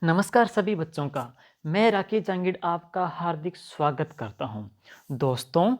नमस्कार सभी बच्चों का। मैं राकेश जांगिड़ आपका हार्दिक स्वागत करता हूं। दोस्तों,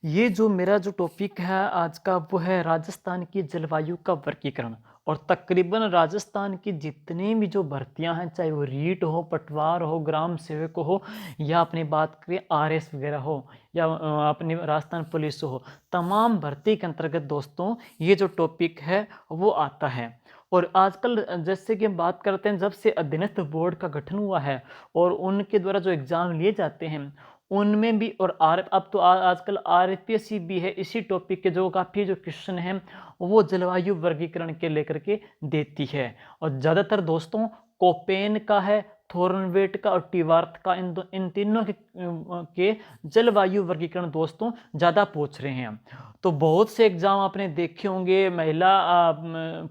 ये जो मेरा टॉपिक है आज का, वो है राजस्थान की जलवायु का वर्गीकरण। और तकरीबन राजस्थान की जितनी भी जो भर्तियां हैं, चाहे वो रीट हो, पटवार हो, ग्राम सेवक हो, या अपनी बात करें आरएस वगैरह हो, या अपनी राजस्थान पुलिस हो, तमाम भर्ती के अंतर्गत दोस्तों ये जो टॉपिक है वो आता है। और आजकल जैसे कि हम बात करते हैं, जब से अधीनस्थ बोर्ड का गठन हुआ है और उनके द्वारा जो एग्ज़ाम लिए जाते हैं उनमें भी, और अब तो आजकल आरपीएससी भी है इसी टॉपिक के, जो काफ़ी जो क्वेश्चन हैं वो जलवायु वर्गीकरण के लेकर के देती है। और ज़्यादातर दोस्तों कोपेन का है, थॉर्नवेट का और टीवार्थ का, इन तीनों के जलवायु वर्गीकरण दोस्तों ज़्यादा पूछ रहे हैं। तो बहुत से एग्जाम आपने देखे होंगे, महिला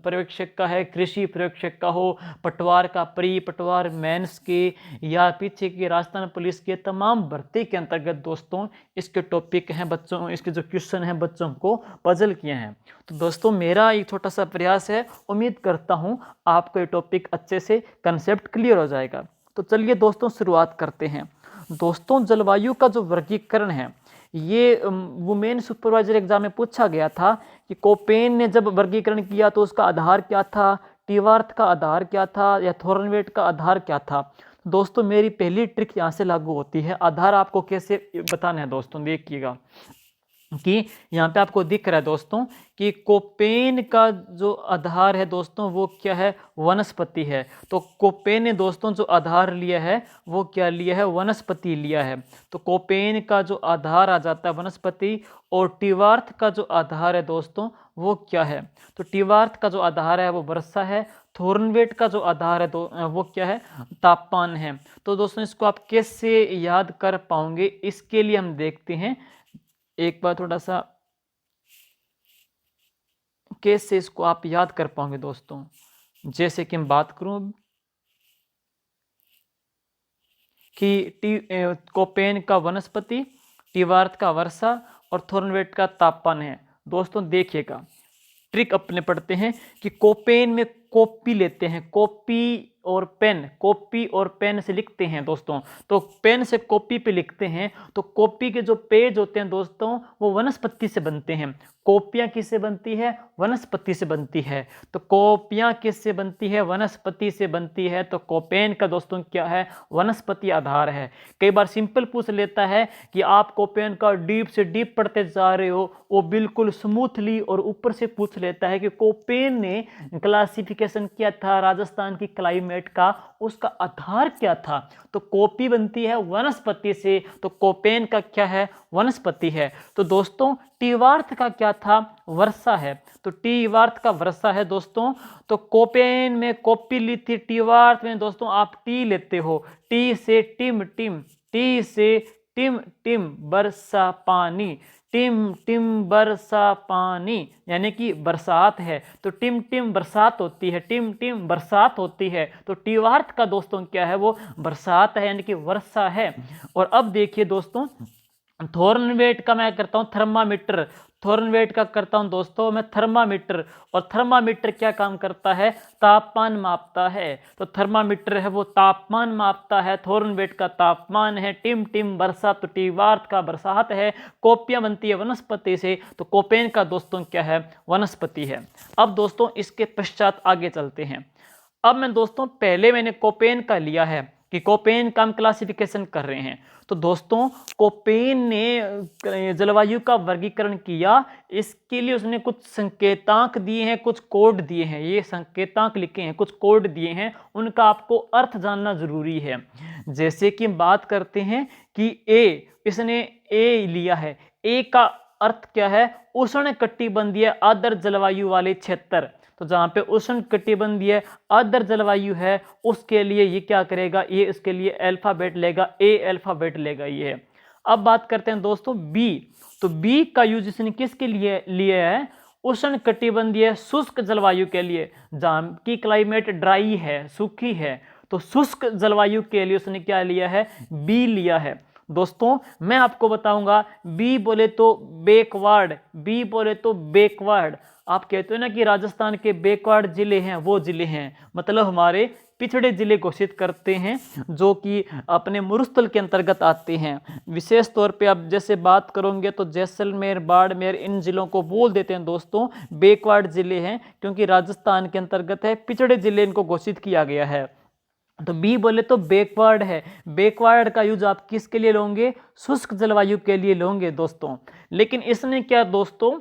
पर्यवेक्षक का है, कृषि पर्यवेक्षक का हो, पटवार का, प्री पटवार मेंस के, या पीछे की राजस्थान पुलिस के, तमाम भर्ती के अंतर्गत दोस्तों इसके टॉपिक हैं, बच्चों इसके जो क्वेश्चन हैं बच्चों को पजल किए हैं। तो दोस्तों मेरा एक छोटा सा प्रयास है, उम्मीद करता हूँ आपको ये टॉपिक अच्छे से कंसेप्ट क्लियर हो जाएगा। तो चलिए दोस्तों शुरुआत करते हैं। दोस्तों जलवायु का जो वर्गीकरण है, ये वुमेन सुपरवाइजर एग्जाम में पूछा गया था कि कोपेन ने जब वर्गीकरण किया तो उसका आधार क्या था, टीवार्थ का आधार क्या था, या थॉर्नवेट का आधार क्या था। दोस्तों मेरी पहली ट्रिक यहाँ से लागू होती है। आधार आपको कैसे बताना है दोस्तों, देखिएगा कि यहाँ पे आपको दिख रहा है दोस्तों कि कोपेन का जो आधार है दोस्तों वो क्या है, वनस्पति है। तो कोपेन ने दोस्तों जो आधार लिया है वो क्या लिया है, वनस्पति लिया है। तो कोपेन का जो आधार आ जाता है वनस्पति, और टीवार्थ का जो आधार है दोस्तों वो क्या है, तो टीवार्थ का जो आधार है वो वर्षा है। थॉर्नवेट का जो आधार है तो वो क्या है, तापमान है। तो दोस्तों इसको आप कैसे याद कर पाओगे, इसके लिए हम देखते हैं एक बार थोड़ा सा कैसे इसको आप याद कर पाओगे दोस्तों। जैसे कि मैं बात करूं कि कोपेन का वनस्पति, टीवार्थ का वर्षा और थॉर्नवेट का तापमान है। दोस्तों देखिएगा, ट्रिक अपने पढ़ते हैं कि कोपेन में कॉपी लेते हैं, कॉपी और पेन से लिखते हैं दोस्तों। तो पेन से कॉपी पे लिखते हैं तो कॉपी के जो पेज होते हैं दोस्तों वो वनस्पति से बनते हैं। कॉपियां किससे बनती है, वनस्पति से बनती है। तो कॉपियां किससे बनती है, वनस्पति से बनती है। तो कोपेन का दोस्तों क्या है, वनस्पति आधार है। कई बार सिंपल पूछ लेता है कि आप कोपेन का डीप से डीप पढ़ते जा रहे हो, वो बिल्कुल स्मूथली और ऊपर से पूछ लेता है कि कोपेन ने क्लासिफिकेशन किया था राजस्थान की क्लाइमेट का, उसका आधार क्या था। तो कॉपी बनती है वनस्पति से, तो कोपेन का क्या है, वनस्पति है। तो दोस्तों टीवार्थ का क्या था, वर्षा है। तो टीवार्थ का वर्षा है दोस्तों। तो कोपेन में कॉपी ली थी, टीवार्थ में दोस्तों आप टी लेते हो, टी से टिम टिम, टी से टिम टिम वर्षा पानी, टिम टिम वर्षा पानी, यानी कि बरसात है। तो टिम टिम बरसात होती है, टिम टिम बरसात होती है। तो टीवार्थ का दोस्तों क्या है, वो बरसात है, यानी कि वर्षा है। और अब देखिए दोस्तों, थॉर्नवेट का मैं करता हूं थर्मामीटर, थॉर्नवेट का करता हूं दोस्तों मैं थर्मामीटर। और थर्मामीटर क्या काम करता है, तापमान मापता है। तो थर्मामीटर है वो तापमान मापता है, थॉर्नवेट का तापमान है। टिम टिम बरसात, तो टीवार्थ का बरसात है। कॉपियां बनती है वनस्पति से, तो कोपेन का दोस्तों क्या है, वनस्पति है। अब दोस्तों इसके पश्चात आगे चलते हैं। अब मैं दोस्तों पहले मैंने कोपेन का लिया है कि कोपेन का हम क्लासिफिकेशन कर रहे हैं। तो दोस्तों कोपेन ने जलवायु का वर्गीकरण किया, इसके लिए उसने कुछ संकेतांक दिए हैं, कुछ कोड दिए हैं। ये संकेतांक लिखे हैं, कुछ कोड दिए हैं, उनका आपको अर्थ जानना जरूरी है। जैसे कि हम बात करते हैं कि इसने ए लिया है। ए का अर्थ क्या है, उष्णकटिबंधीय आर्द्र जलवायु वाले क्षेत्र। तो जहां पे उष्णकटिबंधीय आर्द्र जलवायु है उसके लिए ये क्या करेगा, ये इसके लिए अल्फाबेट लेगा, ए अल्फाबेट लेगा ये। अब बात करते हैं दोस्तों बी। तो बी का यूज इसने किसके लिए लिया है, उष्णकटिबंधीय शुष्क जलवायु के लिए, जहां की क्लाइमेट ड्राई है, सूखी है। तो शुष्क जलवायु के लिए उसने क्या लिया है, बी लिया है। दोस्तों मैं आपको बताऊंगा, बी बोले तो बैकवर्ड, बी बोले तो बैकवर्ड। आप कहते हो ना कि राजस्थान के बैकवर्ड जिले हैं, वो जिले हैं, मतलब हमारे पिछड़े जिले घोषित करते हैं जो कि अपने मरुस्थल के अंतर्गत आते हैं। विशेष तौर पे आप जैसे बात करोगे तो जैसलमेर, बाड़मेर, इन जिलों को बोल देते हैं दोस्तों बैकवर्ड जिले हैं, क्योंकि राजस्थान के अंतर्गत है, पिछड़े जिले इनको घोषित किया गया है। तो बी बोले तो बैकवर्ड है। बैकवर्ड का यूज आप किसके लिए लोगे? शुष्क जलवायु के लिए लोगे दोस्तों। लेकिन इसने क्या दोस्तों,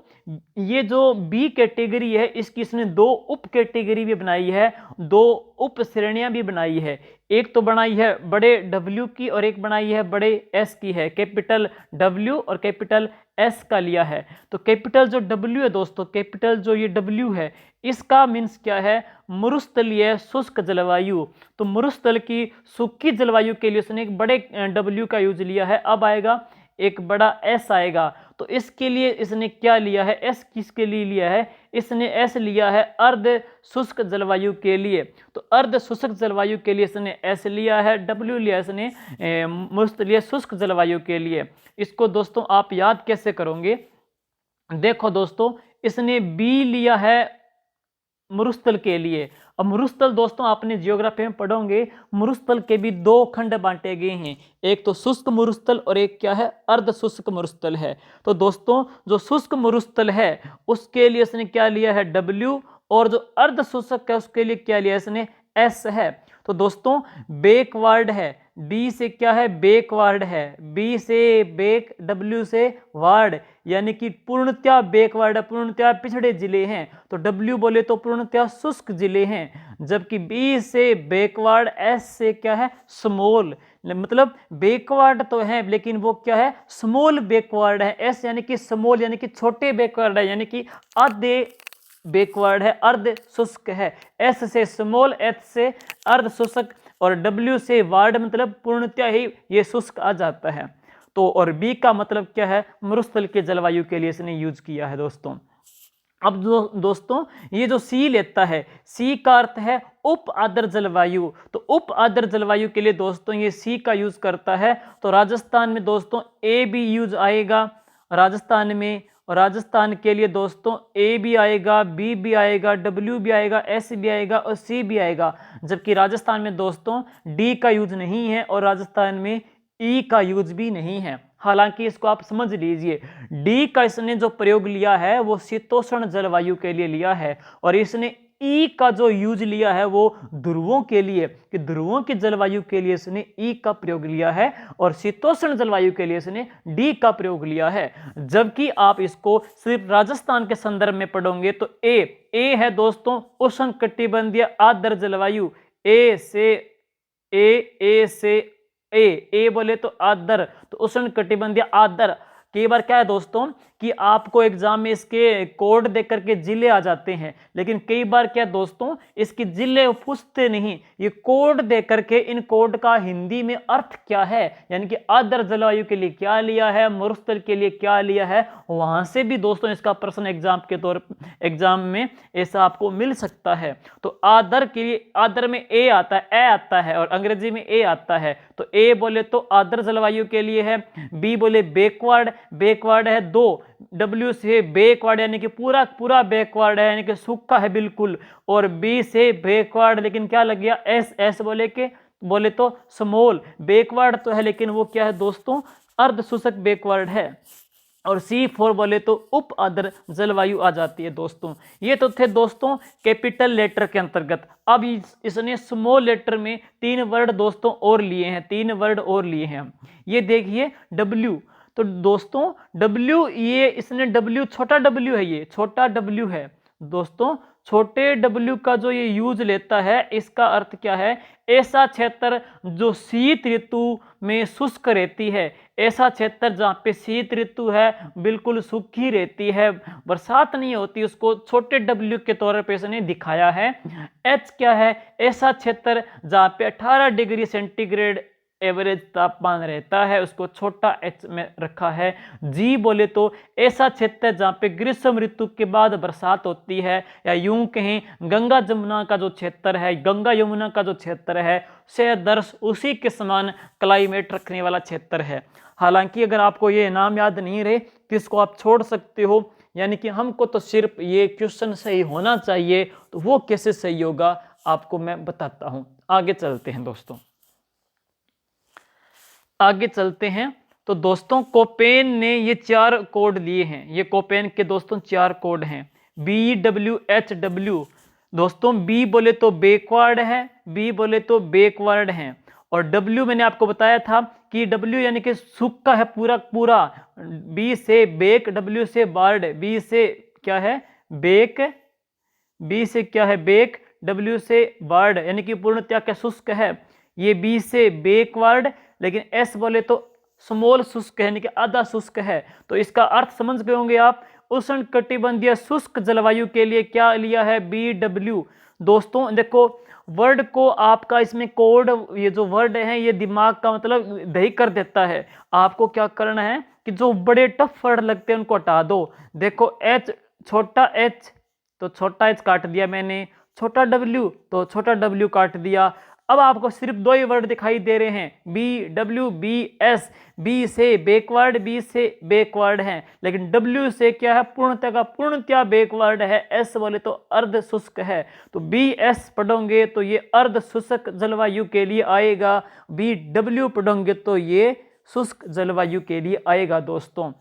ये जो बी कैटेगरी है इसकी इसने दो उप कैटेगरी भी बनाई है, दो उप श्रेणियां भी बनाई है। एक तो बनाई है बड़े डब्ल्यू की और एक बनाई है बड़े एस की है। कैपिटल डब्ल्यू और कैपिटल एस का लिया है। तो कैपिटल जो डब्ल्यू है दोस्तों, कैपिटल जो ये डब्ल्यू है इसका मीन्स क्या है? मरुस्थलीय शुष्क जलवायु। तो मरुस्थल की सूखी जलवायु के लिए उसने एक बड़े डब्ल्यू का यूज लिया है। अब आएगा एक बड़ा एस आएगा, तो इसके लिए इसने क्या लिया है? एस किसके लिए लिया है? इसने एस लिया है अर्ध शुष्क जलवायु के लिए। तो अर्ध शुष्क जलवायु के लिए इसने एस लिया है, डब्ल्यू लिया इसने मरुस्थलीय शुष्क जलवायु के लिए। इसको दोस्तों आप याद कैसे करोगे? देखो दोस्तों, इसने बी लिया है मरुस्थल के लिए। अब मरुस्थल दोस्तों आपने जियोग्राफी में पढ़ोगे, मरुस्थल के भी दो खंड बांटे गए हैं, एक तो शुष्क मरुस्थल और एक क्या है? अर्ध शुष्क मरुस्थल है। तो दोस्तों जो शुष्क मरुस्थल है उसके लिए इसने क्या लिया है? डब्ल्यू, और जो अर्ध शुष्क है उसके लिए क्या लिया इसने? एस है। तो दोस्तों बैकवर्ड है, बी से क्या है? बैकवर्ड है, बी से बैक, डब्ल्यू से वार्ड, यानी कि पूर्णतया बैकवर्ड है, पूर्णतया पिछड़े जिले हैं। तो डब्ल्यू बोले तो पूर्णतया शुष्क जिले हैं, जबकि बी से बैकवर्ड, एस से क्या है? स्मॉल, मतलब बैकवर्ड तो है लेकिन वो क्या है? स्मॉल बैकवर्ड है। एस यानी कि स्मॉल यानी कि छोटे बैकवर्ड है, यानी कि आधे बैकवर्ड है, अर्ध शुष्क है। एस से स्मॉल, एच से अर्ध शुष्क और डब्ल्यू से वार्ड, मतलब पूर्णतया ही ये शुष्क आ जाता है। तो और बी का मतलब क्या है? मरुस्थल के जलवायु के लिए इसने यूज किया है दोस्तों। अब दोस्तों ये जो सी लेता है, सी का अर्थ है उप आर्द्र जलवायु। तो उप आर्द्र जलवायु के लिए दोस्तों ये सी का यूज करता है। तो राजस्थान में दोस्तों ए भी यूज आएगा राजस्थान में, और राजस्थान के लिए दोस्तों ए भी आएगा, बी भी आएगा, डब्ल्यू भी आएगा, एस भी आएगा और सी भी आएगा। जबकि राजस्थान में दोस्तों डी का यूज नहीं है और राजस्थान में ई का यूज भी नहीं है। हालांकि इसको आप समझ लीजिए, डी का इसने जो प्रयोग लिया है वो शीतोष्ण जलवायु के लिए लिया है, और इसने ई का जो यूज लिया है वो ध्रुवों के लिए, कि ध्रुवों की जलवायु के लिए इसने ई का प्रयोग लिया है, और शीतोष्ण जलवायु के लिए इसने डी का प्रयोग लिया है। जबकि आप इसको सिर्फ राजस्थान के संदर्भ में पढ़ोगे तो ए है दोस्तों उष्णकटिबंधीय आर्द्र जलवायु। ए से ए बोले तो आर्द्र, तो उष्णकटिबंधीय आर्द्र। कई बार क्या है दोस्तों कि आपको एग्जाम में इसके कोड देकर करके जिले आ जाते हैं, लेकिन कई बार क्या दोस्तों इसकी जिले पूछते नहीं, ये कोड दे करके इन कोड का हिंदी में अर्थ क्या है, यानी कि आर्द्र जलवायु के लिए क्या लिया है, मरुस्थल के लिए क्या लिया है, वहां से भी दोस्तों इसका प्रश्न एग्जाम में ऐसा आपको मिल सकता है। तो आर्द्र के लिए, आर्द्र में ए आता है, ए आता है और अंग्रेजी में ए आता है। तो ए बोले तो आर्द्र जलवायु के लिए है, बी बोले बैकवर्ड है दो, डब्ल्यू से बैकवर्ड यानी कि पूरा बैकवर्ड है, यानी कि सूखा है बिल्कुल, और बी से बैकवर्ड लेकिन क्या लग गया? एस बोले तो स्मॉल बैकवर्ड तो है लेकिन वो क्या है दोस्तों? अर्ध शुष्क बैकवर्ड है। और C4 बोले तो उप आर्द्र जलवायु आ जाती है दोस्तों। ये तो थे दोस्तों कैपिटल लेटर के अंतर्गत। अब इसने स्मॉल लेटर में 3 वर्ड दोस्तों और लिए हैं, 3 वर्ड और लिए हैं। ये देखिए W, तो दोस्तों W, ये इसने W, छोटा W है, ये छोटा W है दोस्तों। छोटे W का जो ये यूज लेता है इसका अर्थ क्या है? ऐसा क्षेत्र जो शीत ऋतु में शुष्क रहती है, ऐसा क्षेत्र जहाँ पे शीत ऋतु है बिल्कुल सूखी रहती है, बरसात नहीं होती, उसको छोटे W के तौर पे इसने दिखाया है। H क्या है? ऐसा क्षेत्र जहाँ पे 18 डिग्री सेंटीग्रेड एवरेज तापमान रहता है, उसको छोटा h में रखा है। G बोले तो ऐसा क्षेत्र जहाँ पे ग्रीष्म ऋतु के बाद बरसात होती है, या यूं कहें गंगा यमुना का जो क्षेत्र है, गंगा यमुना का जो क्षेत्र है से दर्श उसी के समान क्लाइमेट रखने वाला क्षेत्र है। हालांकि अगर आपको ये नाम याद नहीं रहे तो इसको आप छोड़ सकते हो, यानी कि हमको तो सिर्फ ये क्वेश्चन सही होना चाहिए, तो वो कैसे सही होगा आपको मैं बताता हूँ। आगे चलते हैं दोस्तों, आगे चलते हैं। तो दोस्तों कोपेन ने ये 4 कोड लिए हैं, ये कोपेन के दोस्तों 4 कोड हैं, BWHW। दोस्तों बी बोले तो बैकवर्ड है, बी बोले तो बैकवर्ड है, और डब्ल्यू मैंने आपको बताया था कि डब्ल्यू यानी कि सूखा है पूरा पूरा, बी से बेक, डब्ल्यू से बार्ड, बी से क्या है बेक, बी से क्या है बेक, डब्ल्यू से बार्ड यानी कि पूर्णतया क्या शुष्क है, ये बी से बेकवर्ड, लेकिन एस बोले तो स्मॉल शुष्क है यानी कि आधा शुष्क है। तो इसका अर्थ समझ गए होंगे आप, उष्ण कटिबंधीय शुष्क जलवायु के लिए क्या लिया है, BW। दोस्तों देखो वर्ड को आपका इसमें कोड, ये जो वर्ड है ये दिमाग का मतलब दही कर देता है। आपको क्या करना है कि जो बड़े टफ वर्ड लगते हैं उनको हटा दो। देखो एच, छोटा एच तो छोटा एच काट दिया मैंने, छोटा डब्ल्यू तो छोटा डब्ल्यू काट दिया। अब आपको सिर्फ 2 ही वर्ड दिखाई दे रहे हैं, BW, BS। बी से बैकवर्ड, बी से बैकवर्ड है, लेकिन डब्ल्यू से क्या है पूर्णतः का पूर्णतः बैकवर्ड है। एस बोले तो अर्ध शुष्क है, तो BS पढ़ोगे तो ये अर्ध शुष्क जलवायु के लिए आएगा, BW पढ़ोगे तो ये शुष्क जलवायु के लिए आएगा दोस्तों।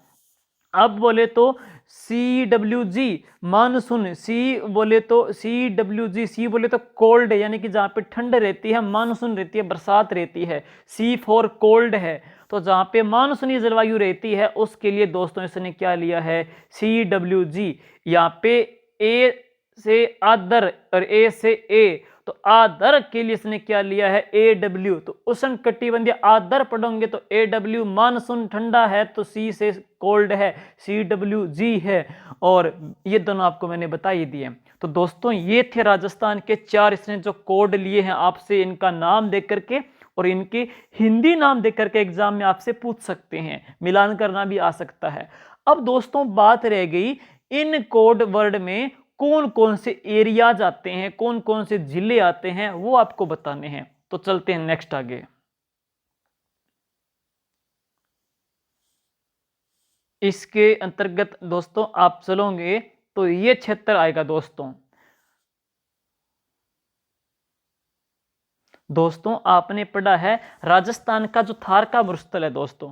अब बोले तो CWG मानसून, सी बोले तो CWG, सी बोले तो कोल्ड यानी कि जहाँ पे ठंड रहती है, मानसून रहती है, बरसात रहती है, C फॉर कोल्ड है। तो जहाँ पे मानसूनी जलवायु रहती है उसके लिए दोस्तों इसने क्या लिया है, CWG। यहाँ पे A से आदर और A से A, तो आदर के लिए इसने क्या लिया है, AW। तो उष्ण कटिबंधीय आदर पढ़ोगे तो AW, मानसून ठंडा है तो C से कोल्ड है, CWG है, और ये दोनों आपको मैंने बता ही दिए। तो दोस्तों ये थे राजस्थान के 4 इसने जो कोड लिए हैं, आपसे इनका नाम देख करके और इनके हिंदी नाम देख करके एग्जाम में आपसे पूछ सकते हैं, मिलान करना भी आ सकता है। अब दोस्तों बात रह गई इन कोड वर्ड में कौन कौन से एरियाज आते हैं, कौन कौन से जिले आते हैं, वो आपको बताने हैं। तो चलते हैं नेक्स्ट आगे। इसके अंतर्गत दोस्तों आप चलोगे तो ये क्षेत्र आएगा दोस्तों। दोस्तों आपने पढ़ा है राजस्थान का जो थार का मरुस्थल है दोस्तों,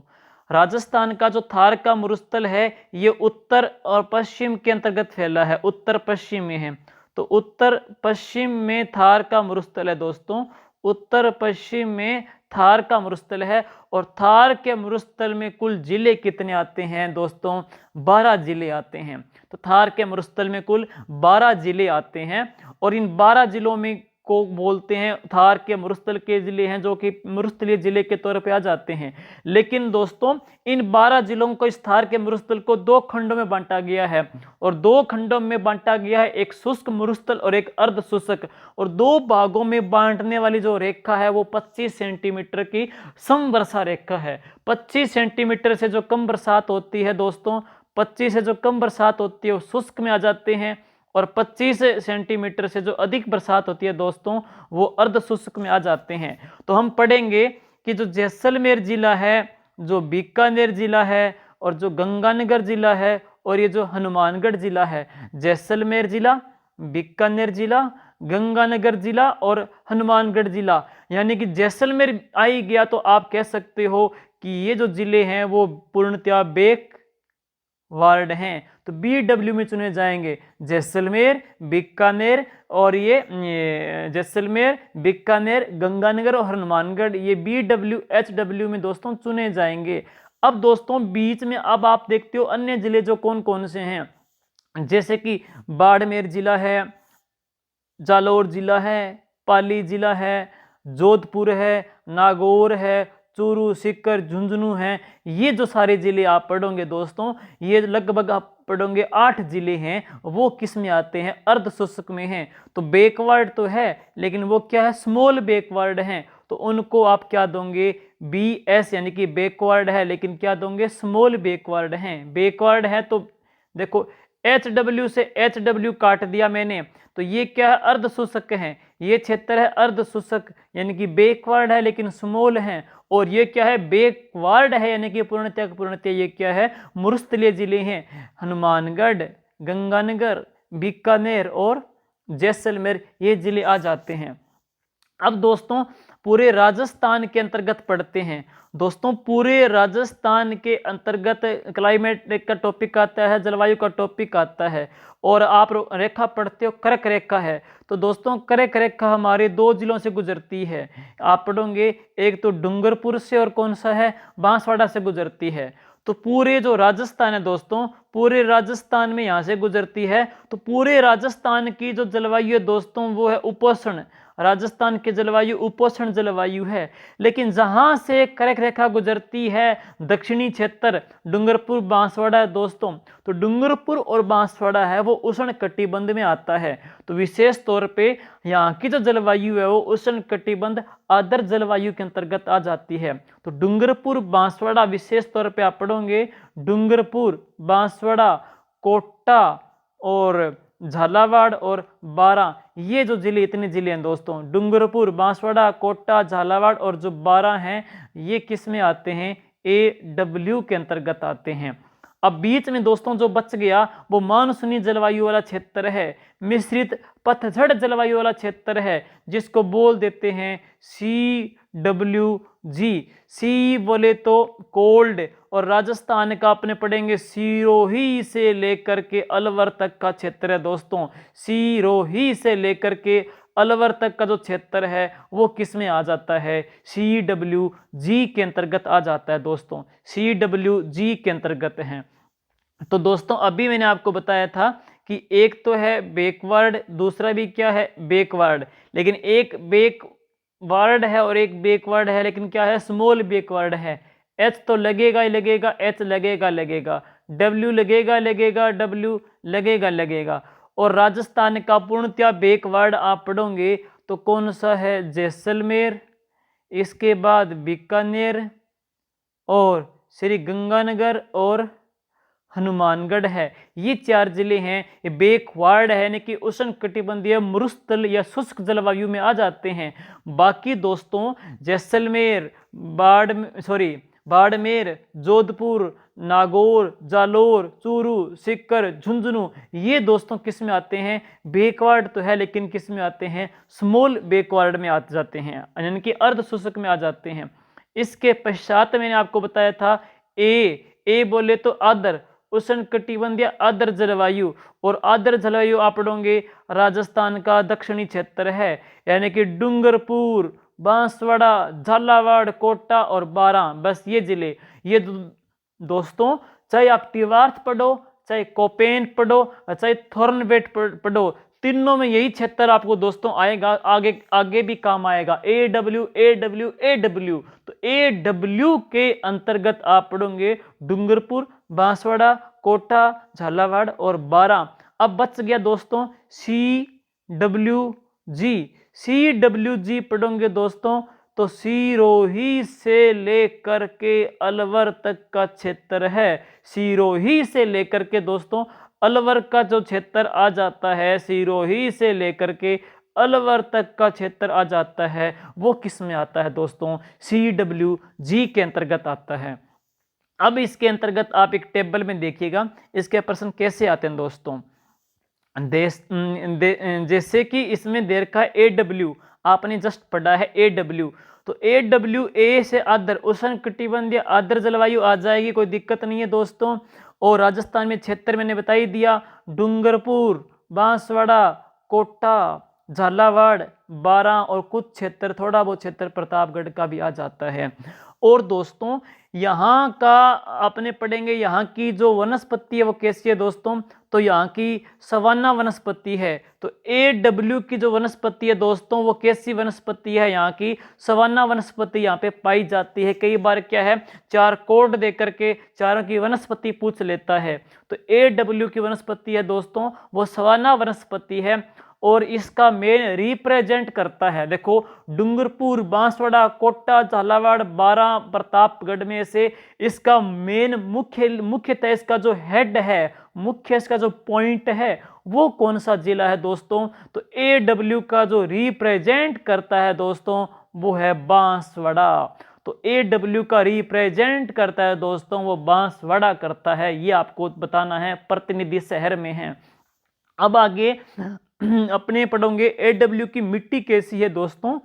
राजस्थान का जो थार का मरुस्थल है ये उत्तर और पश्चिम के अंतर्गत फैला है, उत्तर पश्चिम में है। तो उत्तर पश्चिम में थार का मरुस्थल है दोस्तों, उत्तर पश्चिम में थार का मरुस्थल है। और थार के मरुस्थल में कुल जिले कितने आते हैं दोस्तों, 12 जिले आते हैं। तो थार के मरुस्थल में कुल 12 जिले आते हैं, और इन 12 जिलों में को बोलते हैं थार के मरुस्थल के जिले हैं, जो कि मरुस्थलीय जिले के तौर पे आ जाते हैं। लेकिन दोस्तों इन 12 जिलों को, इस थार के मरुस्थल को 2 खंडों में बांटा गया है, और 2 खंडों में बांटा गया है, एक शुष्क मरुस्थल और एक अर्ध शुष्क। और 2 भागों में बांटने वाली जो रेखा है वो 25 सेंटीमीटर की समवर्षा रेखा है। 25 सेंटीमीटर से जो कम बरसात होती है दोस्तों, 25 से जो कम बरसात होती है वो शुष्क में आ जाते हैं, और 25 सेंटीमीटर से जो अधिक बरसात होती है दोस्तों वो अर्ध शुष्क में आ जाते हैं। तो हम पढ़ेंगे कि जो जैसलमेर जिला है, जो बीकानेर जिला है, और जो गंगानगर जिला है, और ये जो हनुमानगढ़ जिला है, जैसलमेर जिला, बीकानेर जिला, गंगानगर जिला और हनुमानगढ़ जिला, यानी कि जैसलमेर आ ही गया तो आप कह सकते हो कि ये जो जिले हैं वो पूर्णतया बेक वार्ड हैं। तो BW में चुने जाएंगे जैसलमेर, बीकानेर, और ये जैसलमेर, बीकानेर, गंगानगर और हनुमानगढ़, ये BWHW में दोस्तों चुने जाएंगे। अब दोस्तों बीच में अब आप देखते हो अन्य जिले जो कौन कौन से हैं, जैसे कि बाड़मेर जिला है, जालौर जिला है, पाली जिला है, जोधपुर है, नागौर है, चूरू, सीकर, झुंझुनू हैं। ये जो सारे जिले आप पढ़ोगे दोस्तों, ये लगभग आप पढ़ोगे 8 जिले हैं, वो किस में आते हैं, अर्ध शुष्क में हैं। तो बैकवर्ड तो है लेकिन वो क्या है, स्मॉल बैकवर्ड हैं, तो उनको आप क्या दोगे, BS यानी कि बैकवर्ड है लेकिन क्या दोगे, स्मॉल बैकवर्ड हैं। बैकवर्ड है तो देखो HW से HW काट दिया मैंने, तो ये क्या है, अर्ध शुष्क है। ये क्षेत्र है अर्ध शुष्क यानी कि बैकवर्ड है लेकिन स्मॉल है, और ये क्या है, बैकवर्ड है यानी कि पूर्णतः ये क्या है, मरुस्थलीय जिले हैं। हनुमानगढ़, गंगानगर, बीकानेर और जैसलमेर ये जिले आ जाते हैं। अब दोस्तों पूरे राजस्थान के अंतर्गत पढ़ते हैं। दोस्तों पूरे राजस्थान के अंतर्गत क्लाइमेट का टॉपिक आता है, जलवायु का टॉपिक आता है, और आप रेखा पढ़ते हो, कर्क रेखा है। तो दोस्तों कर्क रेखा हमारे 2 जिलों से गुजरती है। आप पढ़ोगे एक तो डूंगरपुर से और कौन सा है, बांसवाड़ा से गुजरती है। तो पूरे जो राजस्थान है दोस्तों, पूरे राजस्थान में यहाँ से गुजरती है। तो पूरे राजस्थान की जो जलवायु है दोस्तों वो है उपोष्ण। राजस्थान की जलवायु उपोष्ण जलवायु है। लेकिन जहां से कर्क रेखा गुजरती है दक्षिणी क्षेत्र डूंगरपुर बांसवाड़ा है दोस्तों, तो डूंगरपुर और बांसवाड़ा है वो उष्ण कटिबंध में आता है। तो विशेष तौर पे यहाँ की जो जलवायु है वो उष्ण कटिबंध आर्द्र जलवायु के अंतर्गत आ जाती है। तो डूंगरपुर बांसवाड़ा विशेष तौर पे आप पढ़ोगे, डूंगरपुर बांसवाड़ा कोटा और झालावाड़ और बारां, ये जो जिले, इतने जिले हैं दोस्तों, डूंगरपुर बांसवाड़ा कोटा झालावाड़ और जो बारां हैं, ये किस में आते हैं, AW के अंतर्गत आते हैं। अब बीच में दोस्तों जो बच गया वो मानसूनी जलवायु वाला क्षेत्र है, मिश्रित पतझड़ जलवायु वाला क्षेत्र है, जिसको बोल देते हैं CWG। सी बोले तो कोल्ड, और राजस्थान का अपने पढ़ेंगे सिरोही से लेकर के अलवर तक का क्षेत्र है दोस्तों। सिरोही से लेकर के अलवर तक का जो क्षेत्र है वो किस में आ जाता है, CWG के अंतर्गत आ जाता है दोस्तों, CWG के अंतर्गत है। तो दोस्तों अभी मैंने आपको बताया था कि एक तो है बैकवर्ड, दूसरा भी क्या है, बैकवर्ड। लेकिन एक बैकवर्ड है और एक बैकवर्ड है, लेकिन क्या है, स्मॉल बैकवर्ड है। H तो लगेगा ही लगेगा, H लगेगा, W लगेगा, W लगेगा। और राजस्थान का पूर्णतया बैकवर्ड आप पढ़ोगे तो कौन सा है, जैसलमेर, इसके बाद बीकानेर और श्री गंगानगर और हनुमानगढ़ है। ये 4 जिले हैं, ये बैकवर्ड है, यानी कि उष्ण कटिबंधीय मरुस्थल या शुष्क जलवायु में आ जाते हैं। बाकी दोस्तों जैसलमेर, बाड़मेर, जोधपुर, नागौर, जालोर, चूरू, सीकर, झुंझुनू, ये दोस्तों किस में आते हैं, बैकवर्ड तो है लेकिन किस में आते हैं, स्मॉल बैकवर्ड में आ जाते हैं, यानी कि अर्ध शुष्क में आ जाते हैं। इसके पश्चात मैंने आपको बताया था ए बोले तो आर्द्र उष्ण कटिबंधीय आर्द्र जलवायु, और आर्द्र जलवायु आप पढ़ोगे राजस्थान का दक्षिणी क्षेत्र है, यानी कि डूंगरपुर, बांसवाड़ा, झालावाड़, कोटा और बारां, बस ये जिले। ये दोस्तों चाहे आप तिवार्थ पढ़ो, चाहे कोपेन पढ़ो, चाहे थॉर्नवेट पढ़ो, तीनों में यही क्षेत्र आपको दोस्तों आएगा, आगे भी काम आएगा, AW। तो AW के अंतर्गत आप पढ़ोगे डूंगरपुर, बांसवाड़ा, कोटा, झालावाड़ और बारां। अब बच गया दोस्तों CWG पढ़ोगे दोस्तों तो सिरोही से लेकर के अलवर तक का क्षेत्र है। सिरोही से लेकर के दोस्तों अलवर का जो क्षेत्र आ जाता है, सिरोही से लेकर के अलवर तक का क्षेत्र आ जाता है, वो किस में आता है दोस्तों, CWG के अंतर्गत आता है। अब इसके अंतर्गत आप एक टेबल में देखिएगा इसके प्रश्न कैसे आते हैं दोस्तों। जैसे कि इसमें दे रखा है AW, आपने जस्ट पढ़ा है AW, तो AWA से आर्द्र उष्ण कटिबंधीय आर्द्र जलवायु आ जाएगी, कोई दिक्कत नहीं है दोस्तों। और राजस्थान में क्षेत्र मैंने बता ही दिया, डूंगरपुर, बांसवाड़ा, कोटा, झालावाड़, बारां और कुछ क्षेत्र, थोड़ा बहुत क्षेत्र प्रतापगढ़ का भी आ जाता है। और दोस्तों यहाँ का अपने पढ़ेंगे, यहाँ की जो वनस्पति है वो कैसी है दोस्तों, तो यहाँ की सवाना वनस्पति है। तो AW की जो वनस्पति है दोस्तों वो कैसी वनस्पति है, यहाँ की सवाना वनस्पति यहाँ पे पाई जाती है। कई बार क्या है 4 कोड दे करके चारों की वनस्पति पूछ लेता है, तो AW की वनस्पति है दोस्तों वो सवाना वनस्पति है, और इसका मेन रिप्रेजेंट करता है, देखो डूंगरपुर, बांसवाड़ा, कोटा, झालावाड़, बारां, प्रतापगढ़ में से इसका मेन मुख्यतः इसका जो हेड है, मुख्य इसका जो पॉइंट है वो कौन सा जिला है दोस्तों, तो AW का जो रिप्रेजेंट करता है दोस्तों वो है बांसवाड़ा। तो AW का रिप्रेजेंट करता है दोस्तों वो बांसवाड़ा करता है, ये आपको बताना है, प्रतिनिधि शहर में है। अब आगे अपने पढ़ोगे AW की मिट्टी कैसी है दोस्तों,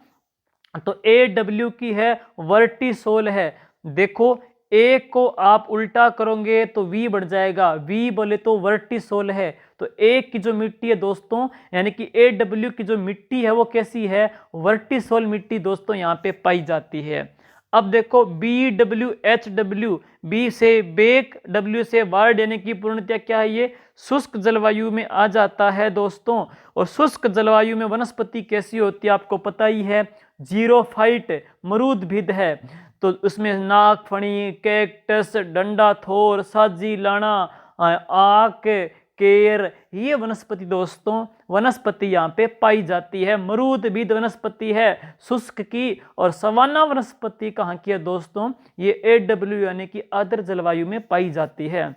तो ए डब्ल्यू की है वर्टिसोल है। देखो ए को आप उल्टा करोगे तो वी बढ़ जाएगा, वी बोले तो वर्टिसोल है। तो ए की जो मिट्टी है दोस्तों, यानी कि ए डब्ल्यू की जो मिट्टी है वो कैसी है, वर्टिसोल मिट्टी दोस्तों यहाँ पे पाई जाती है। अब देखो B W H W, B से बेक, डब्ल्यू से वार्ड, यानी कि पूर्णतः क्या है, ये शुष्क जलवायु में आ जाता है दोस्तों। और शुष्क जलवायु में वनस्पति कैसी होती है आपको पता ही है, जीरोफाइट, मरूदभिद है। तो उसमें नागफणी, कैक्टस, डंडा थोर, साजी लाना, आक, केर, ये वनस्पति दोस्तों, वनस्पति यहाँ पे पाई जाती है। मरूदभिद वनस्पति है शुष्क की, और सवाना वनस्पति कहाँ की है दोस्तों, ये एडब्ल्यू यानी कि आर्द्र जलवायु में पाई जाती है।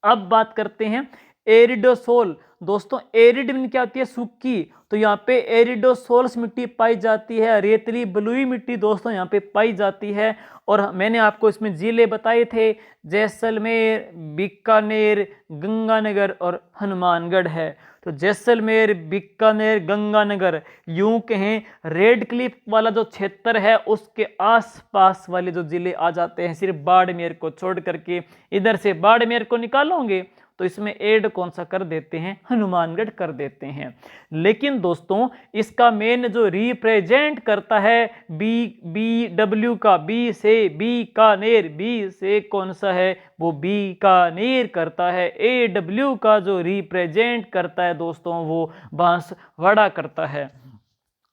अब बात करते हैं एरिडोसोल। दोस्तों एरिड में क्या होती है, सूखी, तो यहाँ पे एरिडोसोल्स मिट्टी पाई जाती है। रेतली बलुई मिट्टी दोस्तों यहाँ पे पाई जाती है। और मैंने आपको इसमें जिले बताए थे, जैसलमेर, बीकानेर, गंगानगर और हनुमानगढ़ है। तो जैसलमेर, बीकानेर, गंगानगर, यूं कहें रेड क्लिफ वाला जो क्षेत्र है उसके आसपास वाले जो जिले आ जाते हैं, सिर्फ बाड़मेर को छोड़ करके। इधर से बाड़मेर को निकालोगे तो इसमें ऐड कौन सा कर देते हैं, हनुमानगढ़ कर देते हैं। लेकिन दोस्तों इसका मेन जो रिप्रेजेंट करता है बी डब्ल्यू का, बी से बीकानेर, बी से कौन सा है, वो बीकानेर करता है। ए डब्ल्यू का जो रिप्रेजेंट करता है दोस्तों वो बांसवाड़ा करता है।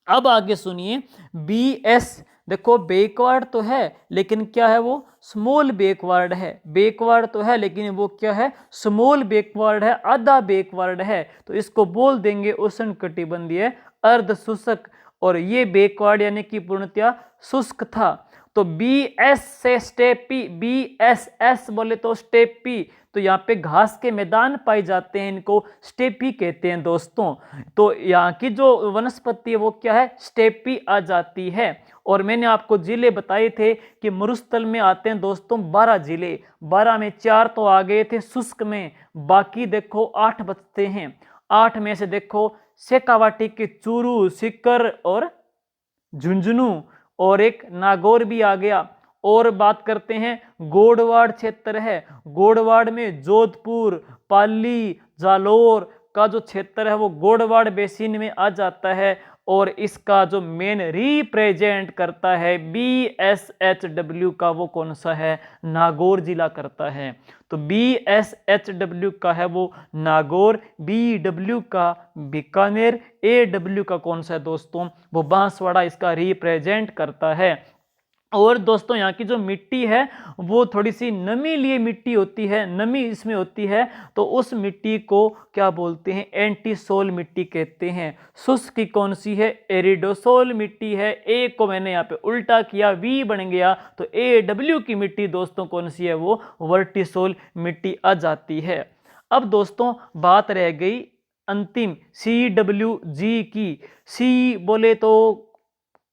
अब आगे सुनिए बी एस। देखो बैकवर्ड तो है लेकिन क्या है, वो स्मॉल बैकवर्ड है। बैकवर्ड तो है लेकिन वो क्या है, स्मॉल बैकवर्ड है, आधा बैकवर्ड है। तो इसको बोल देंगे उष्णकटिबंधीय अर्ध शुष्क। और ये बैकवर्ड यानी कि पूर्णतया शुष्क था। तो बी एस से स्टेपी, बी एस एस बोले तो स्टेपी, तो यहाँ पे घास के मैदान पाए जाते हैं, इनको स्टेपी कहते हैं दोस्तों। तो यहाँ की जो वनस्पति है वो क्या है, स्टेपी आ जाती है। और मैंने आपको जिले बताए थे कि मरुस्थल में आते हैं दोस्तों 12 जिले, 12 में 4 तो आ गए थे शुष्क में, बाकी देखो 8 बचते हैं। 8 में से देखो शेखावाटी के चूरू, सीकर और झुंझुनू, और एक नागौर भी आ गया। और बात करते हैं गोडवाड़ क्षेत्र है, गोडवाड़ में जोधपुर, पाली, जालोर का जो क्षेत्र है वो गोडवाड़ बेसिन में आ जाता है। और इसका जो मेन रिप्रेजेंट करता है BSHW का, वो कौन सा है, नागौर जिला करता है। तो BSHW का है वो नागौर, BW का बीकानेर, AW का कौन सा है दोस्तों, वो बांसवाड़ा इसका रिप्रेजेंट करता है। और दोस्तों यहाँ की जो मिट्टी है वो थोड़ी सी नमी लिए मिट्टी होती है, नमी इसमें होती है, तो उस मिट्टी को क्या बोलते हैं, एंटीसोल मिट्टी कहते हैं। शुष्क की कौन सी है, एरिडोसोल मिट्टी है। ए को मैंने यहाँ पे उल्टा किया, वी बन गया, तो AW की मिट्टी दोस्तों कौन सी है, वो वर्टिसोल मिट्टी आ जाती है। अब दोस्तों बात रह गई अंतिम CWG की। सी बोले तो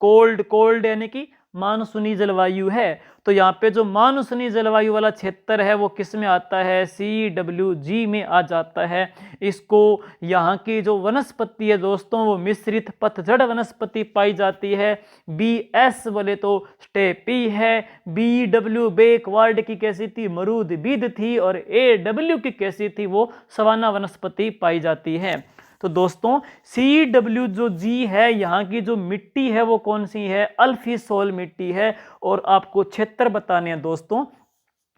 कोल्ड, कोल्ड यानी कि मानसूनी जलवायु है। तो यहाँ पे जो मानसूनी जलवायु वाला क्षेत्र है वो किस में आता है, CWG में आ जाता है। इसको यहाँ की जो वनस्पति है दोस्तों वो मिश्रित पतझड़ वनस्पति पाई जाती है। BS बोले तो स्टेपी है, BW बैकवर्ड की कैसी थी, मरूदभिद थी, और AW की कैसी थी, वो सवाना वनस्पति पाई जाती है। तो दोस्तों CW जो जी है, यहाँ की जो मिट्टी है वो कौन सी है, अल्फीसोल मिट्टी है। और आपको क्षेत्र बताने हैं दोस्तों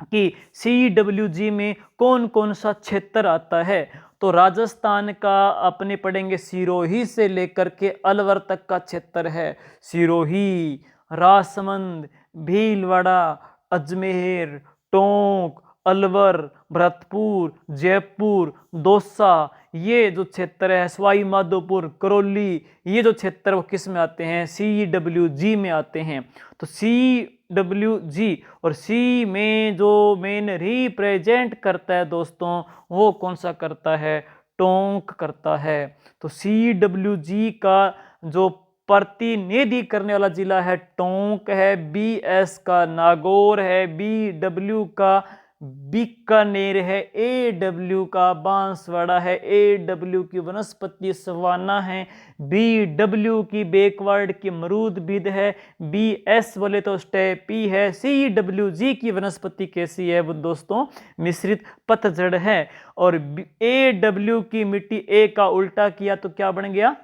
कि CWG में कौन कौन सा क्षेत्र आता है। तो राजस्थान का अपने पढ़ेंगे, सिरोही से लेकर के अलवर तक का क्षेत्र है। सिरोही, राजसमंद, भीलवाड़ा, अजमेर, टोंक, अलवर, भरतपुर, जयपुर, दौसा, ये जो क्षेत्र है, सवाई माधोपुर, करौली, ये जो क्षेत्र वो किस में आते हैं, CWG में आते हैं। तो CWG और सी में जो मेन रिप्रेजेंट करता है दोस्तों वो कौन सा करता है, टोंक करता है। तो CWG का जो प्रतिनिधि करने वाला जिला है टोंक है, BS का नागौर है, BW का बीकानेर है, AW का बांसवाड़ा है, AW की वनस्पति सवाना है, BW की बैकवर्ड की मरूदबिद है, BS बोले तो स्टेपी है, CWG की वनस्पति कैसी है वो दोस्तों मिश्रित पतझड़ है। और AW की मिट्टी, A का उल्टा किया तो क्या बन गया,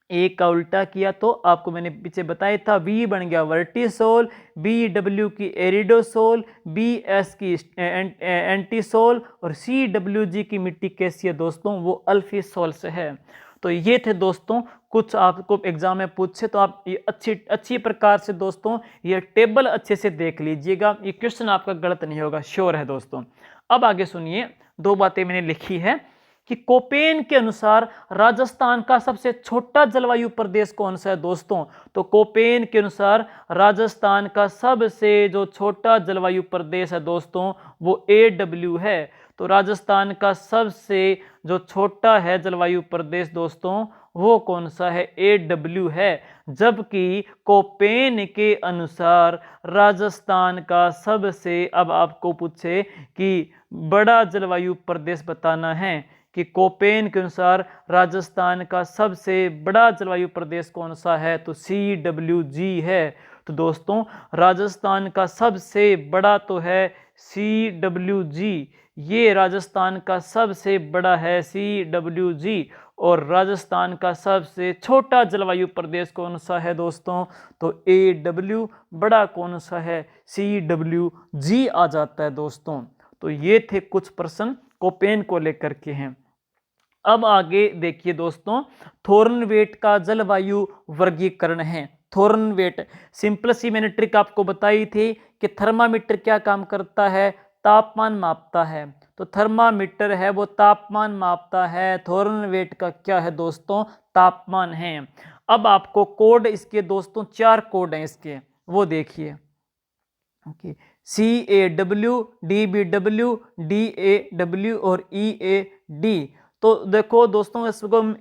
ए का उल्टा किया तो आपको मैंने पीछे बताया था, वी बन गया वर्टिसोल, BW की एरिडोसोल, BS की एंटीसोल और CWG की मिट्टी कैसी है दोस्तों, वो अल्फीसोल से है। तो ये थे दोस्तों कुछ आपको एग्जाम में पूछे तो आप ये अच्छी प्रकार से दोस्तों ये टेबल अच्छे से देख लीजिएगा, ये क्वेश्चन आपका गलत नहीं होगा, श्योर है दोस्तों। अब आगे सुनिए, दो बातें मैंने लिखी है कि कोपेन के अनुसार राजस्थान का सबसे छोटा जलवायु प्रदेश कौन सा है दोस्तों। तो कोपेन के अनुसार राजस्थान का सबसे जो छोटा जलवायु प्रदेश है दोस्तों वो AW है। तो राजस्थान का सबसे जो छोटा है जलवायु प्रदेश दोस्तों वो कौन सा है, AW है। जबकि कोपेन के अनुसार राजस्थान का सबसे, अब आपको पूछे कि बड़ा जलवायु प्रदेश बताना है, कि कोपेन के अनुसार राजस्थान का सबसे बड़ा जलवायु प्रदेश कौन सा है, तो CWG है। तो दोस्तों राजस्थान का सबसे बड़ा तो है CWG, ये राजस्थान का सबसे बड़ा है CWG। और राजस्थान का सबसे छोटा जलवायु प्रदेश कौन सा है दोस्तों, तो AW, बड़ा कौन सा है, CWG आ जाता है दोस्तों। तो ये थे कुछ प्रश्न कोपेन को लेकर के हैं। अब आगे देखिए दोस्तों, थोर्नवेट का जलवायु वर्गीकरण है। थोर्नवेट सिंपल सी मैंने ट्रिक आपको बताई थी कि थर्मामीटर क्या काम करता है, तापमान मापता है। तो थर्मामीटर है वो तापमान मापता है, थोर्नवेट का क्या है दोस्तों, तापमान है। अब आपको कोड इसके दोस्तों 4 कोड हैं इसके, वो देखिए, ओके, CAW, DBW, DAW और EAD। तो देखो दोस्तों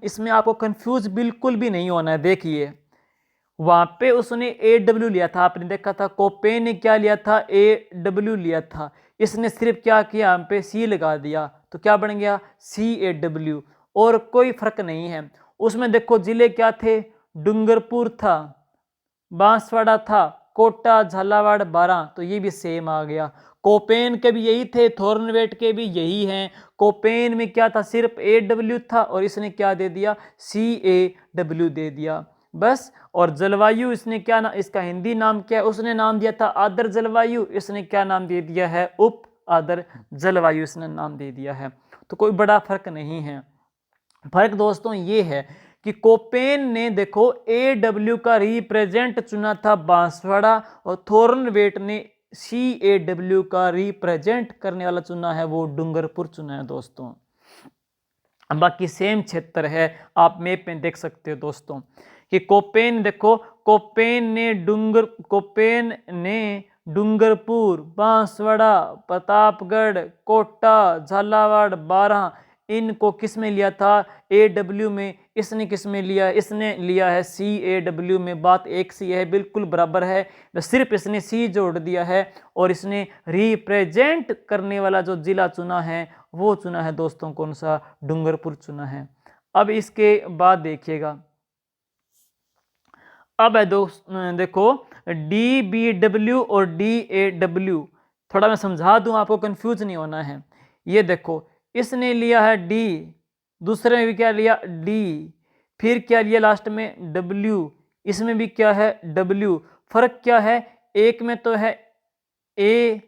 इसमें आपको कंफ्यूज बिल्कुल भी नहीं होना है। देखिए वहां पे उसने AW लिया था, आपने देखा था, कोपेन ने क्या लिया था, AW लिया था। इसने सिर्फ क्या किया, हम पे C लगा दिया तो क्या बन गया, CAW, और कोई फर्क नहीं है। उसमें देखो जिले क्या थे, डूंगरपुर था, बांसवाड़ा था, कोटा, झालावाड़, बारां, तो ये भी सेम आ गया। कोपेन के भी यही थे, थोर्नवेट के भी यही हैं। कोपेन में क्या था, सिर्फ AW था और इसने क्या दे दिया, CAW दे दिया बस। और जलवायु इसने क्या ना, इसका हिंदी नाम क्या है, उसने नाम दिया था आर्द्र जलवायु, इसने क्या नाम दे दिया है, उप आर्द्र जलवायु इसने नाम दे दिया है। तो कोई बड़ा फर्क नहीं है। फर्क दोस्तों ये है कि कोपेन ने देखो AW का रिप्रेजेंट चुना था बांसवाड़ा, और थोर्नवेट ने CAW का रिप्रेजेंट करने वाला चुना है वो डूंगरपुर चुना है दोस्तों। बाकी सेम क्षेत्र है, आप मैप में देख सकते हो दोस्तों कि कोपेन देखो, कोपेन ने डूंगरपुर, बांसवाड़ा, प्रतापगढ़, कोटा, झालावाड़, बारां, इनको किस में लिया था, AW में। इसने किस में लिया, इसने लिया है CAW में। बात एक सी है, बिल्कुल बराबर है, सिर्फ इसने C जोड़ दिया है और इसने रिप्रेजेंट करने वाला जो जिला चुना है वो चुना है दोस्तों कौन सा, डूंगरपुर चुना है। अब इसके बाद देखिएगा, अब है देखो DBW और DAW, थोड़ा मैं समझा दूं आपको, कंफ्यूज नहीं होना है। ये देखो इसने लिया है D, दूसरे में भी क्या लिया D, फिर क्या लिया लास्ट में W, इसमें भी क्या है W। फर्क क्या है, एक में तो है A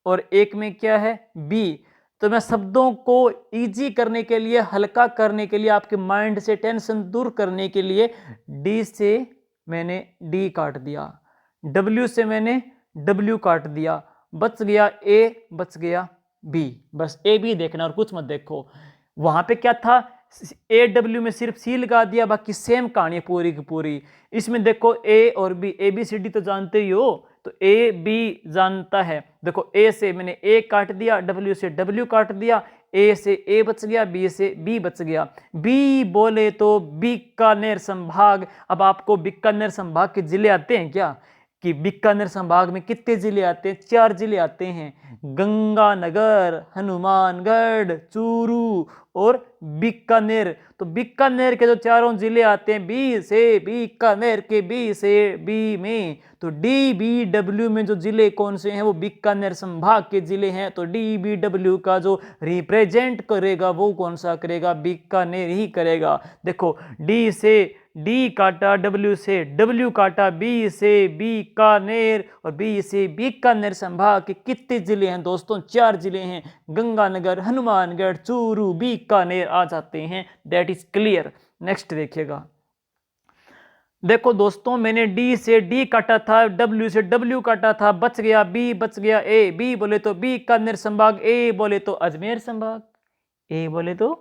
और एक में क्या है B। तो मैं शब्दों को इजी करने के लिए, हल्का करने के लिए, आपके माइंड से टेंशन दूर करने के लिए D से मैंने D काट दिया, W से मैंने W काट दिया, बच गया A, बच गया B। बस A B देखना और कुछ मत देखो। वहां पे क्या था, AW में सिर्फ C लगा दिया, बाकी सेम कहानी है पूरी की पूरी। इसमें देखो A और B, ABCD तो जानते ही हो, तो A B जानता है। देखो A से मैंने A काट दिया, W से W काट दिया, A से A बच गया, B से B बच गया। B बोले तो बीकानेर संभाग। अब आपको बीकानेर संभाग के जिले आते हैं क्या, कि बीकानेर संभाग में कितने जिले आते हैं? 4 जिले आते हैं, गंगानगर, हनुमानगढ़, चूरू और बीकानेर। तो बीकानेर के जो चारों जिले आते हैं बी से, बीकानेर के बी से बी में, तो DBW में जो जिले कौन से हैं वो बीकानेर संभाग के जिले हैं। तो DBW का जो रिप्रेजेंट करेगा वो कौन सा करेगा? बीकानेर ही करेगा। देखो डी से डी काटा, W से W काटा, बी से बीकानेर और बी से बीकानेर संभाग के कितने जिले हैं दोस्तों? 4 जिले हैं, गंगानगर, हनुमानगढ़, चूरू, बीकानेर आ जाते हैं। That is clear. नेक्स्ट देखिएगा। देखो दोस्तों मैंने डी से डी काटा था, W से W काटा था, बच गया बी, बच गया ए। बी बोले तो बीकानेर संभाग, ए बोले तो अजमेर संभाग, ए बोले तो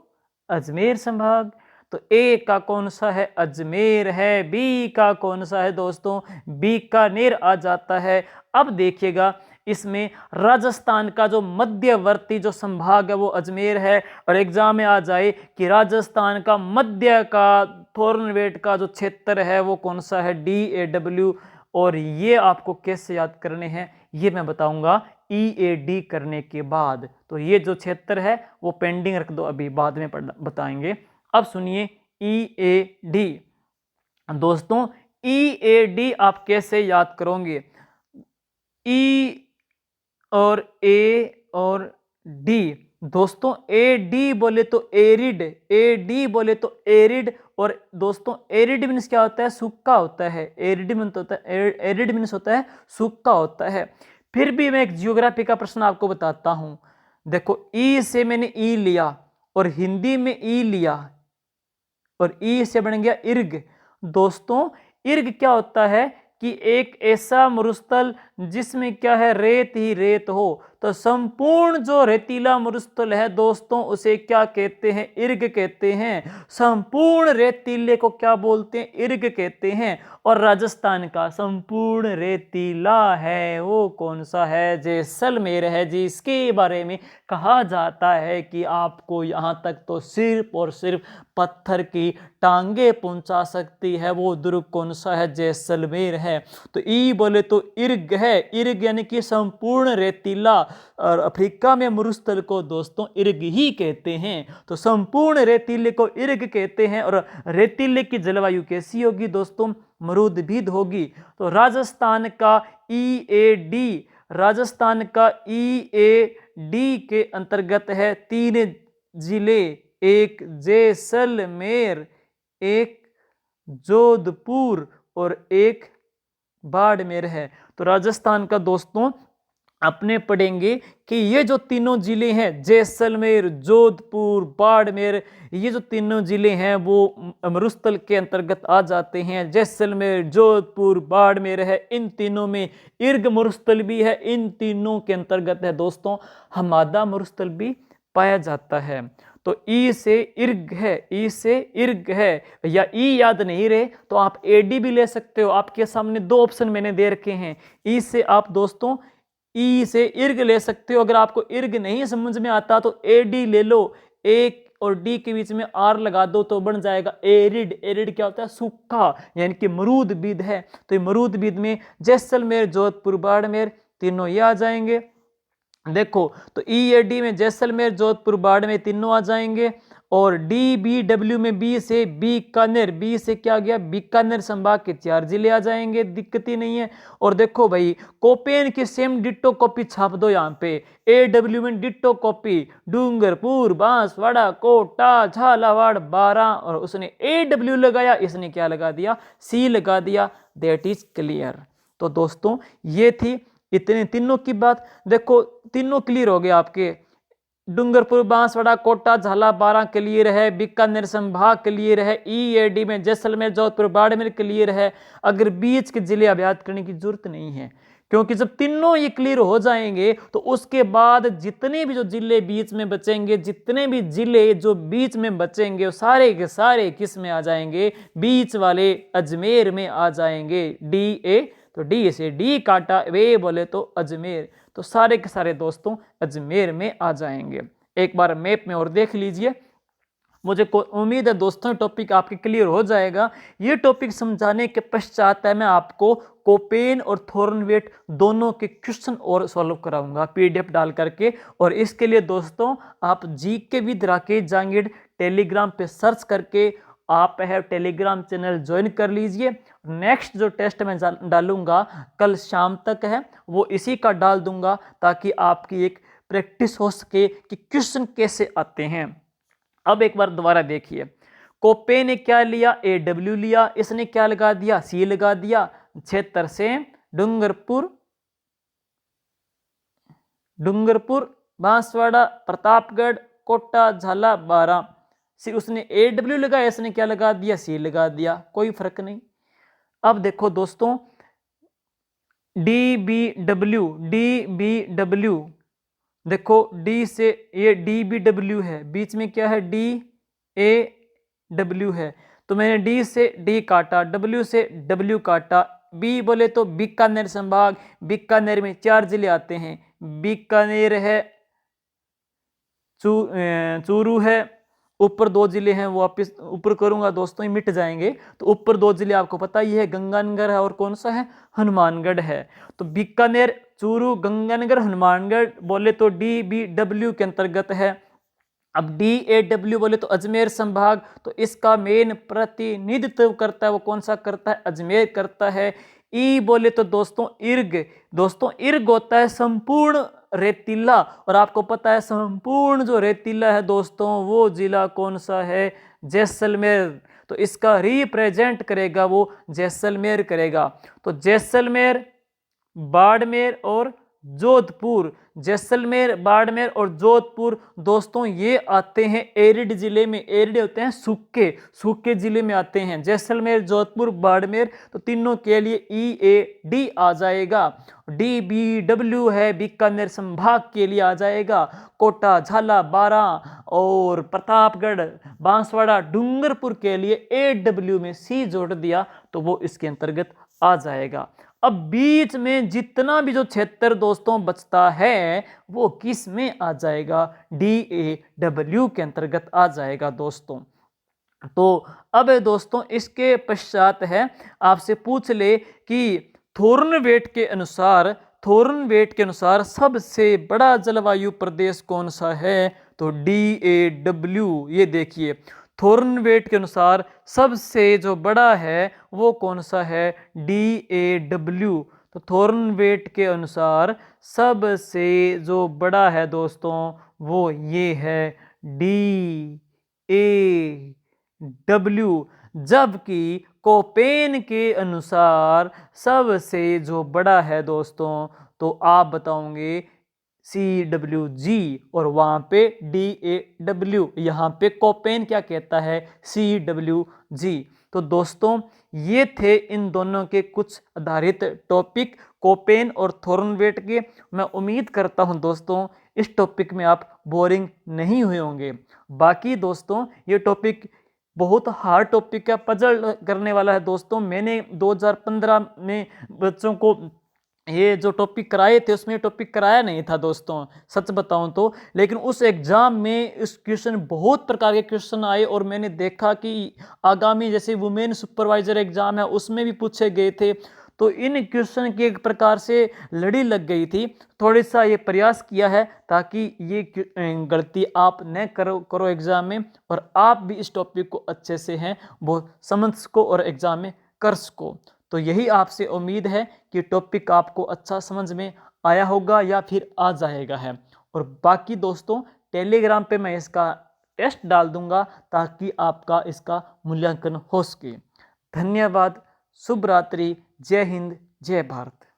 अजमेर संभाग। तो ए का कौन सा है? अजमेर है। बी का कौन सा है दोस्तों? बीकानेर आ जाता है। अब देखिएगा इसमें राजस्थान का जो मध्यवर्ती जो संभाग है वो अजमेर है, और एग्जाम में आ जाए कि राजस्थान का मध्य का थोरनवेट का जो क्षेत्र है वो कौन सा है? DAW। और ये आपको कैसे याद करने हैं ये मैं बताऊंगा EAD करने के बाद। तो ये जो क्षेत्र है वो पेंडिंग रख दो, अभी बाद में बताएंगे। अब सुनिए EAD। दोस्तों EAD आप कैसे याद करोगे? E और A और D। दोस्तों AD बोले तो एरिड, AD बोले तो एरिड। और दोस्तों एरिड मीन्स क्या होता है? सूखा होता है। एरिड मीन्स होता है, एरिड मीन्स होता है सूखा होता है। फिर भी मैं एक जियोग्राफी का प्रश्न आपको बताता हूं। देखो ई से मैंने ई लिया और हिंदी में ई लिया और ई से बन गया इर्ग। दोस्तों इर्ग क्या होता है कि एक ऐसा मरुस्थल जिसमें क्या है? रेत ही रेत हो। तो संपूर्ण जो रेतीला मरुस्थल है दोस्तों उसे क्या कहते हैं? इर्ग कहते हैं। संपूर्ण रेतीले को क्या बोलते हैं? इर्ग कहते हैं। और राजस्थान का संपूर्ण रेतीला है वो कौन सा है? जैसलमेर है, जिसके बारे में कहा जाता है कि आपको यहाँ तक तो सिर्फ और सिर्फ पत्थर की टांगे पहुंचा सकती है वो दुर्ग कौन सा है? जैसलमेर है। तो ई बोले तो इर्ग है। इर्ग यानी कि संपूर्ण रेतीला, और अफ्रीका में मरुस्थल को दोस्तों इर्ग ही कहते हैं। तो संपूर्ण रेतीले को इर्ग कहते हैं। और रेतीले की जलवायु कैसी होगी दोस्तों? मरुदभिद होगी। तो राजस्थान का EAD, राजस्थान का EAD के अंतर्गत है 3 जिले, एक जैसलमेर, एक जोधपुर और एक बाड़मेर है। तो राजस्थान का दोस्तों अपने पढ़ेंगे कि ये जो तीनों जिले हैं जैसलमेर, जोधपुर, बाड़मेर, ये जो तीनों जिले हैं वो मरुस्थल के अंतर्गत आ जाते हैं। जैसलमेर, जोधपुर, बाड़मेर है, इन तीनों में इर्ग मरुस्थल भी है, इन तीनों के अंतर्गत है दोस्तों हमादा मरुस्थल भी पाया जाता है। तो ई से इर्ग है, ई से इर्ग है, या ई याद नहीं रहे तो आप AD भी ले सकते हो। आपके सामने 2 ऑप्शन मैंने दे रखे हैं। ई से आप दोस्तों ई से इर्ग ले सकते हो। अगर आपको इर्ग नहीं समझ में आता तो AD ले लो, एक और डी के बीच में R लगा दो तो बन जाएगा एरिड। एरिड क्या होता है? सूखा, यानी कि मरूदबिद है। तो ये मरूदबिद में जैसलमेर, जोधपुर, बाड़मेर तीनों ये आ जाएंगे। देखो तो EAD में जैसलमेर, जोधपुर, बाड़मेर तीनों आ जाएंगे। और DBW में बी से बीकानेर, बी से क्या गया? बीकानेर संभाग के 4 जिले आ जाएंगे, दिक्कत ही नहीं है। और देखो भाई कोपेन की सेम डिट्टो कॉपी छाप दो यहाँ पे। AW में डिट्टो कॉपी, डूंगरपुर, बांसवाड़ा, कोटा, झालावाड़, 12, और उसने AW लगाया, इसने क्या लगा दिया? C लगा दिया। That is clear. तो दोस्तों ये थी इतने तीनों की बात। देखो तीनों क्लियर हो गए आपके। डूंगरपुर, बांसवाड़ा, कोटा, झाला, 12 क्लियर है। बीकानेर संभाग क्लियर है। EAD में जैसलमेर, जोधपुर, बाड़मेर क्लियर है। अगर बीच के जिले अब याद करने की जरूरत नहीं है, क्योंकि जब तीनों ये क्लियर हो जाएंगे तो उसके बाद जितने भी जो जिले बीच में बचेंगे, जितने भी जिले जो बीच में बचेंगे वो सारे के सारे किस में आ जाएंगे? बीच वाले अजमेर में आ जाएंगे। DA, तो D से D काटा, वे बोले तो अजमेर, तो सारे के सारे दोस्तों अजमेर में आ जाएंगे। एक बार मैप में और देख लीजिए। मुझे उम्मीद है दोस्तों टॉपिक आपके क्लियर हो जाएगा। ये टॉपिक समझाने के पश्चात मैं आपको कोपेन और थॉर्नवेट दोनों के क्वेश्चन और सॉल्व कराऊंगा PDF डाल करके। और इसके लिए दोस्तों आप GK with Rakesh Jangid Telegram पे सर्च करके आप है टेलीग्राम चैनल ज्वाइन कर लीजिए। नेक्स्ट जो टेस्ट मैं डालूंगा कल शाम तक है वो इसी का डाल दूंगा, ताकि आपकी एक प्रैक्टिस हो सके कि क्वेश्चन कैसे आते हैं। अब एक बार दोबारा देखिए, कोपे ने क्या लिया, AW लिया, इसने क्या लगा दिया, C लगा दिया। क्षेत्र से डूंगरपुर बांसवाड़ा, प्रतापगढ़, कोटा, झाला, बारा। फिर उसने AW लगाया, इसने क्या लगा दिया, C लगा दिया, कोई फर्क नहीं। अब देखो दोस्तों DBW देखो D से ये DBW है, बीच में क्या है DAW है, तो मैंने D से D काटा, W से W काटा। B बोले तो बीकानेर संभाग, बीकानेर में 4 जिले आते हैं, बीकानेर है, चूरू है, ऊपर 2 जिले हैं वो वापिस ऊपर करूंगा दोस्तों, ये मिट जाएंगे। तो ऊपर 2 जिले आपको पता ही है, गंगानगर है और कौन सा है, हनुमानगढ़ है। तो बीकानेर, चूरू, गंगानगर, हनुमानगढ़ बोले तो DBW के अंतर्गत है। अब DAW बोले तो अजमेर संभाग, तो इसका मेन प्रतिनिधित्व करता है वो कौन सा करता है, अजमेर करता है। ई बोले तो दोस्तों इर्ग होता है संपूर्ण रेतीला, और आपको पता है संपूर्ण जो रेतीला है दोस्तों वो जिला कौन सा है, जैसलमेर। तो इसका रिप्रेजेंट करेगा वो जैसलमेर करेगा। तो जैसलमेर, बाड़मेर और जोधपुर, जैसलमेर, बाड़मेर और जोधपुर दोस्तों ये आते हैं एरिड जिले में। एरिड होते हैं सूखे जिले में आते हैं, जैसलमेर, जोधपुर, बाड़मेर। तो तीनों के लिए EAD आ जाएगा। DBW है बीकानेर संभाग के लिए आ जाएगा, कोटा, झाला, बारा और प्रतापगढ़, बांसवाड़ा, डूंगरपुर के लिए AW में C जोड़ दिया तो वो इसके अंतर्गत आ जाएगा। अब बीच में जितना भी जो क्षेत्र दोस्तों बचता है वो किस में आ जाएगा, DAW के अंतर्गत आ जाएगा दोस्तों। तो अब दोस्तों इसके पश्चात है आपसे पूछ ले कि थॉर्नवेट के अनुसार सबसे बड़ा जलवायु प्रदेश कौन सा है, तो DAW। ये देखिए थॉर्नवेट के अनुसार सबसे जो बड़ा है वो कौन सा है, DAW। तो थॉर्नवेट के अनुसार सबसे जो बड़ा है दोस्तों वो ये है DAW। जबकि कोपेन के अनुसार सबसे जो बड़ा है दोस्तों तो आप बताओगे CWG, और वहां पे DAW, यहाँ पे कोपेन क्या कहता है, CWG। तो दोस्तों ये थे इन दोनों के कुछ आधारित टॉपिक कोपेन और थॉर्नवेट के। मैं उम्मीद करता हूं दोस्तों इस टॉपिक में आप बोरिंग नहीं हुए होंगे। बाकी दोस्तों ये टॉपिक बहुत हार्ड टॉपिक है, पजल करने वाला है दोस्तों। मैंने 2015 में बच्चों को ये जो टॉपिक कराए थे उसमें टॉपिक कराया नहीं था दोस्तों, सच बताऊं तो। लेकिन उस एग्जाम में इस क्वेश्चन बहुत प्रकार के क्वेश्चन आए, और मैंने देखा कि आगामी जैसे वुमेन सुपरवाइजर एग्जाम है उसमें भी पूछे गए थे। तो इन क्वेश्चन की एक प्रकार से लड़ी लग गई थी। थोड़ी सा ये प्रयास किया है ताकि ये गलती आप न करो एग्जाम में, और आप भी इस टॉपिक को अच्छे से हैं वो समझ सको और एग्जाम में कर सको। तो यही आपसे उम्मीद है कि टॉपिक आपको अच्छा समझ में आया होगा या फिर आ जाएगा है। और बाकी दोस्तों टेलीग्राम पे मैं इसका टेस्ट डाल दूंगा ताकि आपका इसका मूल्यांकन हो सके। धन्यवाद, शुभ रात्रि, जय हिंद, जय भारत।